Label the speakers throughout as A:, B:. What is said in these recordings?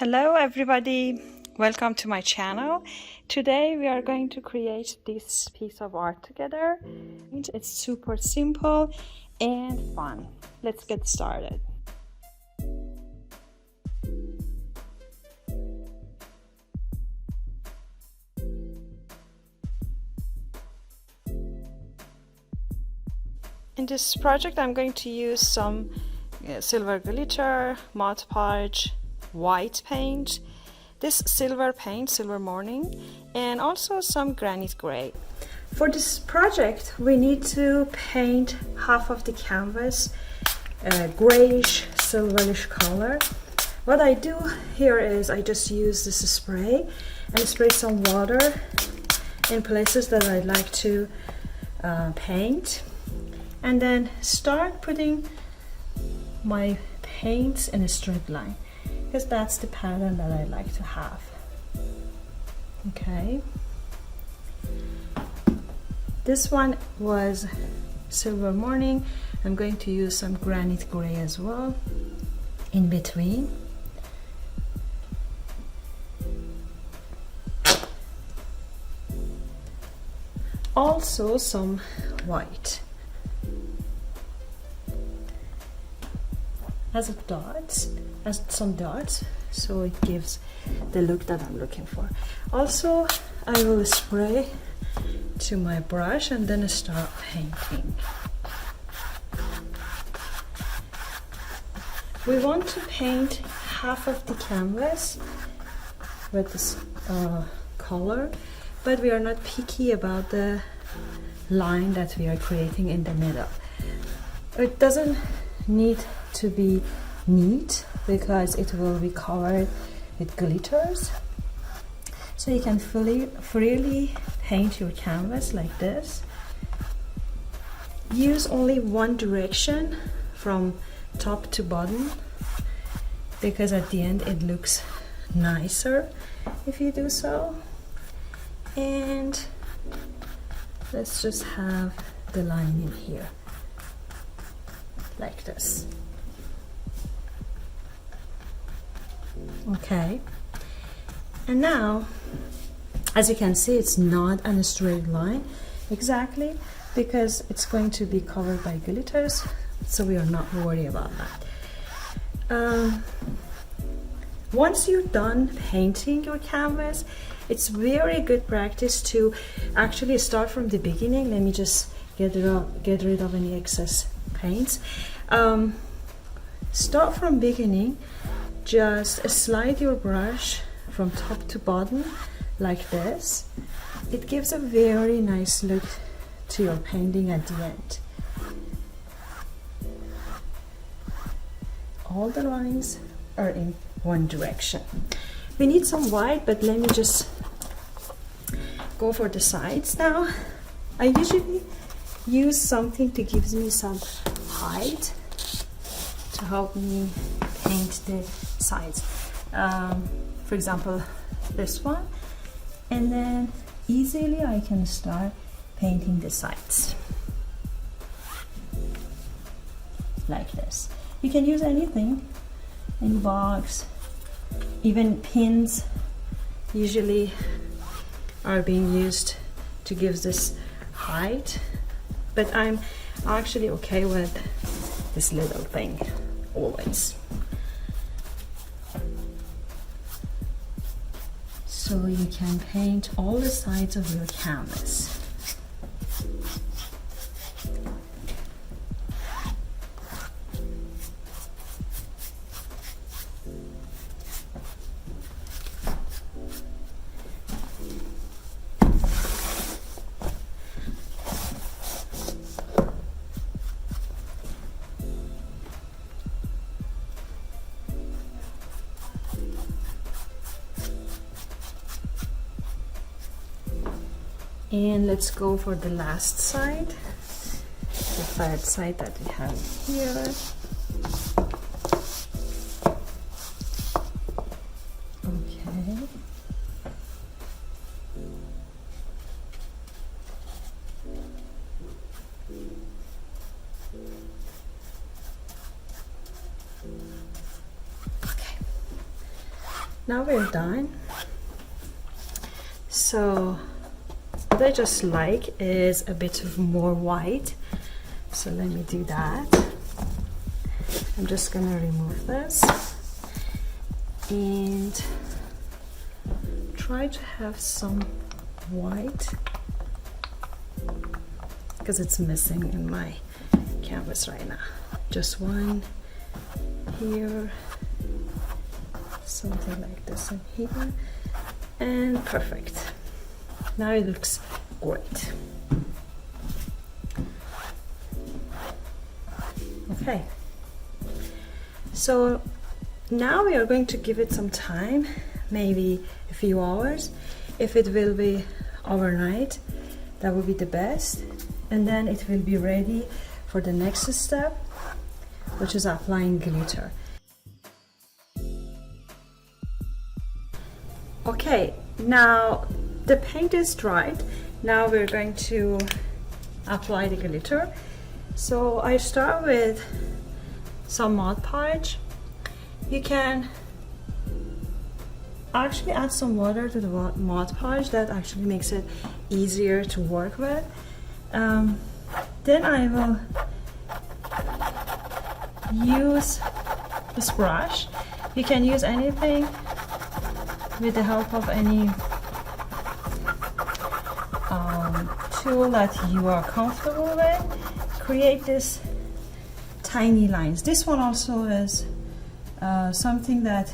A: Hello everybody, welcome to my channel. Today we are going to create this piece of art together. It's super simple and fun. Let's get started. In this project I'm going to use some silver glitter, Mod Podge, white paint, this silver paint, Silver Morning, and also some granite gray. For this project we need to paint half of the canvas grayish silverish color. What I do here is I just use this spray and spray some water in places that I'd like to paint, and then start putting my paints in a straight line, because that's the pattern that I like to have. Okay, this one was Silver Morning. I'm going to use some granite gray as well in between. Also some white as some dots, so it gives the look that I'm looking for. Also, I will spray to my brush and then start painting. We want to paint half of the canvas with this color, but we are not picky about the line that we are creating in the middle. It doesn't need to be neat because it will be covered with glitters, so you can freely paint your canvas like this. Use only one direction from top to bottom, because at the end it looks nicer if you do so. And let's just have the line in here like this. Okay, and now as you can see, it's not on a straight line exactly, because it's going to be covered by glitters, so we are not worried about that. Once you're done painting your canvas, it's very good practice to actually start from the beginning. Let me just get rid of any excess paints. Start from beginning. Just slide your brush from top to bottom like this. It gives a very nice look to your painting at the end. All the lines are in one direction. We need some white, but let me just go for the sides now. I usually use something to give me some height to help me paint the sides. For example, this one, and then easily I can start painting the sides like this. You can use anything, any box, even pins usually are being used to give this height, but I'm actually okay with this little thing always. So you can paint all the sides of your canvas. And let's go for the last side, the third side that we have here. Okay. now we're done. So what I just like is a bit of more white. So let me do that. I'm just gonna remove this and try to have some white because it's missing in my canvas right now. Just one here, something like this in here, and perfect. Now it looks great. Okay, so now we are going to give it some time, maybe a few hours. If it will be overnight, that would be the best, and then it will be ready for the next step, which is applying glitter. Okay, now the paint is dried. Now we're going to apply the glitter. So I start with some Mod Podge. You can actually add some water to the Mod Podge. That actually makes it easier to work with. Then I will use this brush. You can use anything with the help of any tool that you are comfortable with. Create this tiny lines. This one also is something that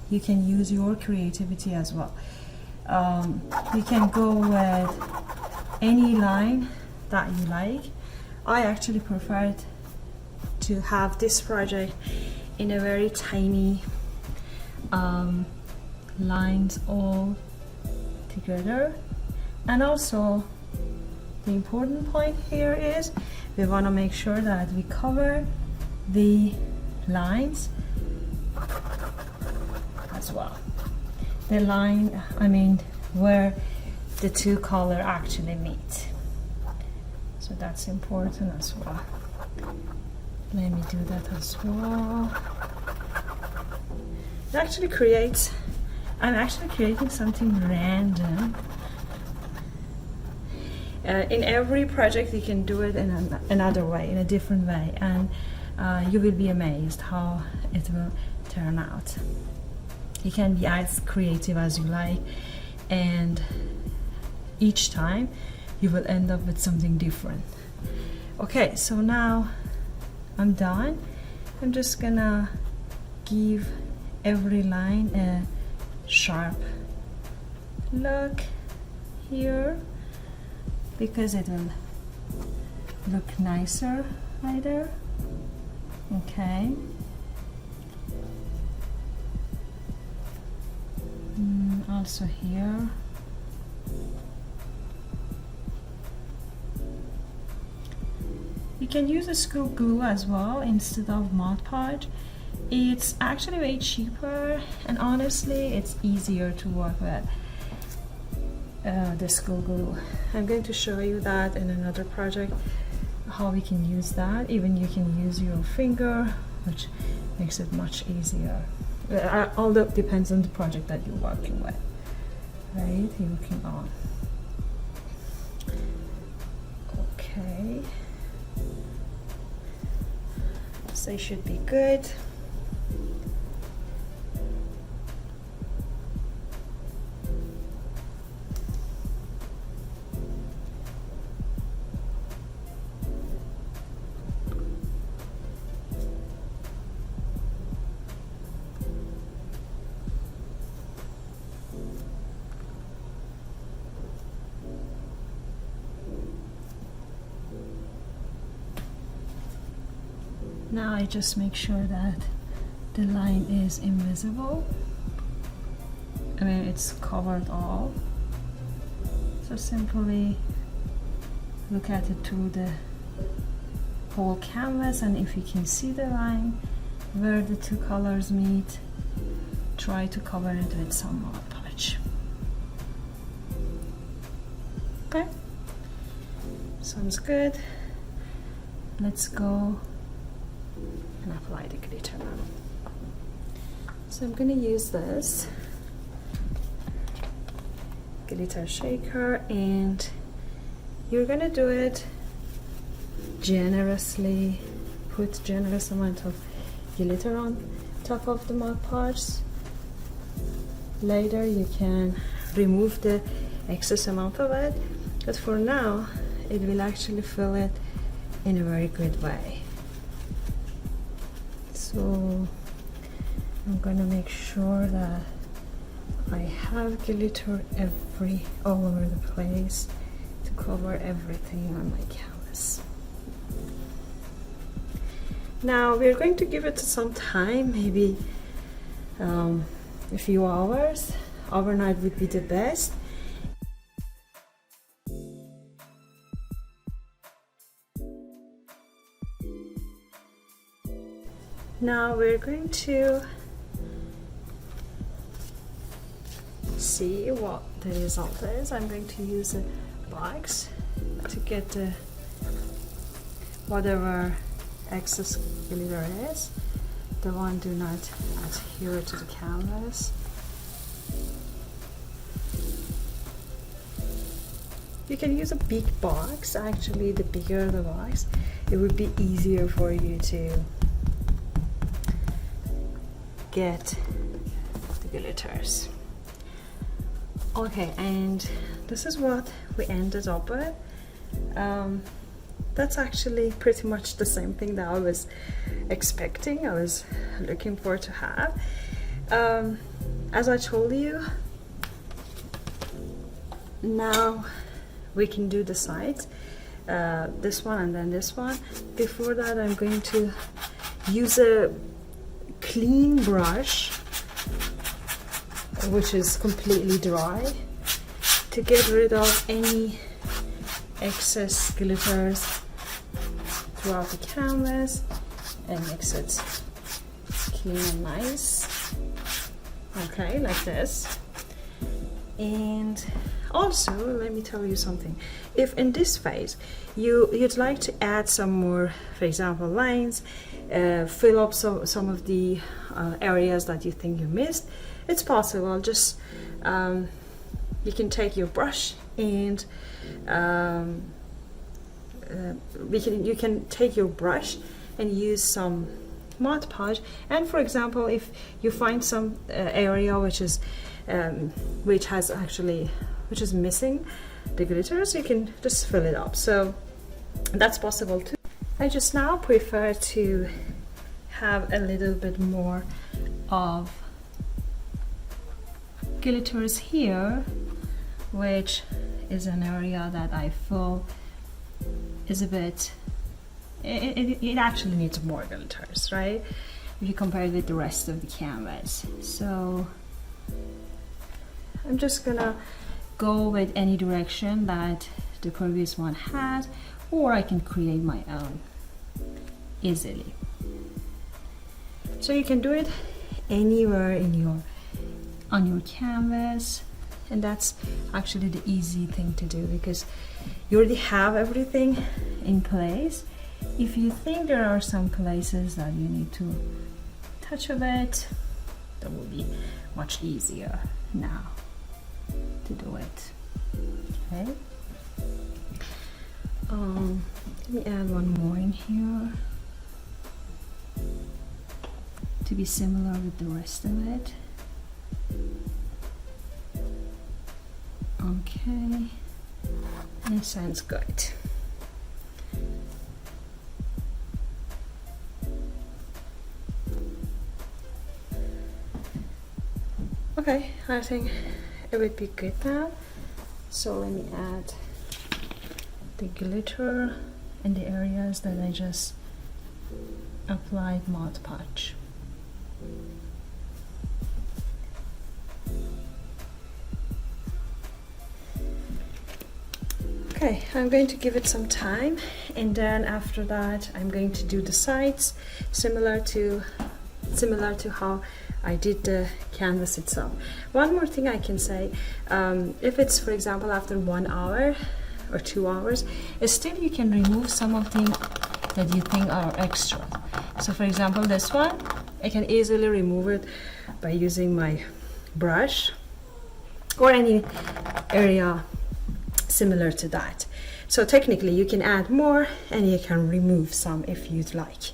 A: you can use your creativity as well. You can go with any line that you like. I actually prefer to have this project in a very tiny lines all together. And also the important point here is we want to make sure that we cover the lines as well. The line, I mean, where the two colors actually meet. So that's important as well. Let me do that as well. It actually creates, I'm actually creating something random. In every project you can do it in another way, in a different way, and you will be amazed how it will turn out. You can be as creative as you like, and each time you will end up with something different. Okay, so now I'm done. I'm just gonna give every line a sharp look here, because it will look nicer right there. Okay. Also here. You can use a school glue as well instead of Mod Podge. It's actually way cheaper, and honestly it's easier to work with the school glue. I'm going to show you that in another project, how we can use that. Even you can use your finger, which makes it much easier. Although it depends on the project that you're working with, right? You're working on. Okay. So it should be good. Now I just make sure that the line is invisible. I mean, it's covered all. So simply look at it through the whole canvas, and if you can see the line where the two colors meet, try to cover it with some Mod Podge. Okay, sounds good. Let's go and apply the glitter now. So I'm going to use this glitter shaker, and you're gonna do it generously. Put generous amount of glitter on top of the Mod Podge. Later you can remove the excess amount of it, but for now it will actually fill it in a very good way. So I'm gonna make sure that I have glitter all over the place to cover everything on my canvas. Now we're going to give it some time, maybe a few hours. Overnight would be the best. Now we're going to see what the result is. I'm going to use a box to get the whatever excess glitter is. The one do not adhere to the canvas. You can use a big box. Actually, the bigger the box, it would be easier for you to get the glitters. Okay, and this is what we ended up with. That's actually pretty much the same thing that I was expecting, I was looking for to have. As I told you, now we can do the sides, this one and then this one. Before that, I'm going to use a clean brush, which is completely dry, to get rid of any excess glitters throughout the canvas and mix it clean and nice. Okay, like this. And also, let me tell you something. If in this phase you'd like to add some more, for example, lines, fill up some of the areas that you think you missed, it's possible. Just you can take your brush and you can take your brush and use some Mod Podge. And for example, if you find some area which is missing the glitters, you can just fill it up. So that's possible too. I just now prefer to have a little bit more of glitters here, which is an area that I feel is a bit, it actually needs more glitters, right? If you compare it with the rest of the canvas. So I'm just gonna go with any direction that the previous one had, or I can create my own easily. So you can do it anywhere on your canvas, and that's actually the easy thing to do because you already have everything in place. If you think there are some places that you need to touch a bit, that will be much easier now to do it. Okay. Let me add one more in here to be similar with the rest of it. Okay, it sounds good. Okay, I think it would be good now. So let me add the glitter in the areas that I just applied Mod Podge. Okay, I'm going to give it some time, and then after that I'm going to do the sides similar to how I did the canvas itself. One more thing I can say, if it's, for example, after 1 hour or 2 hours, still you can remove some of things that you think are extra. So for example, this one, I can easily remove it by using my brush or any area similar to that. So technically you can add more and you can remove some if you'd like.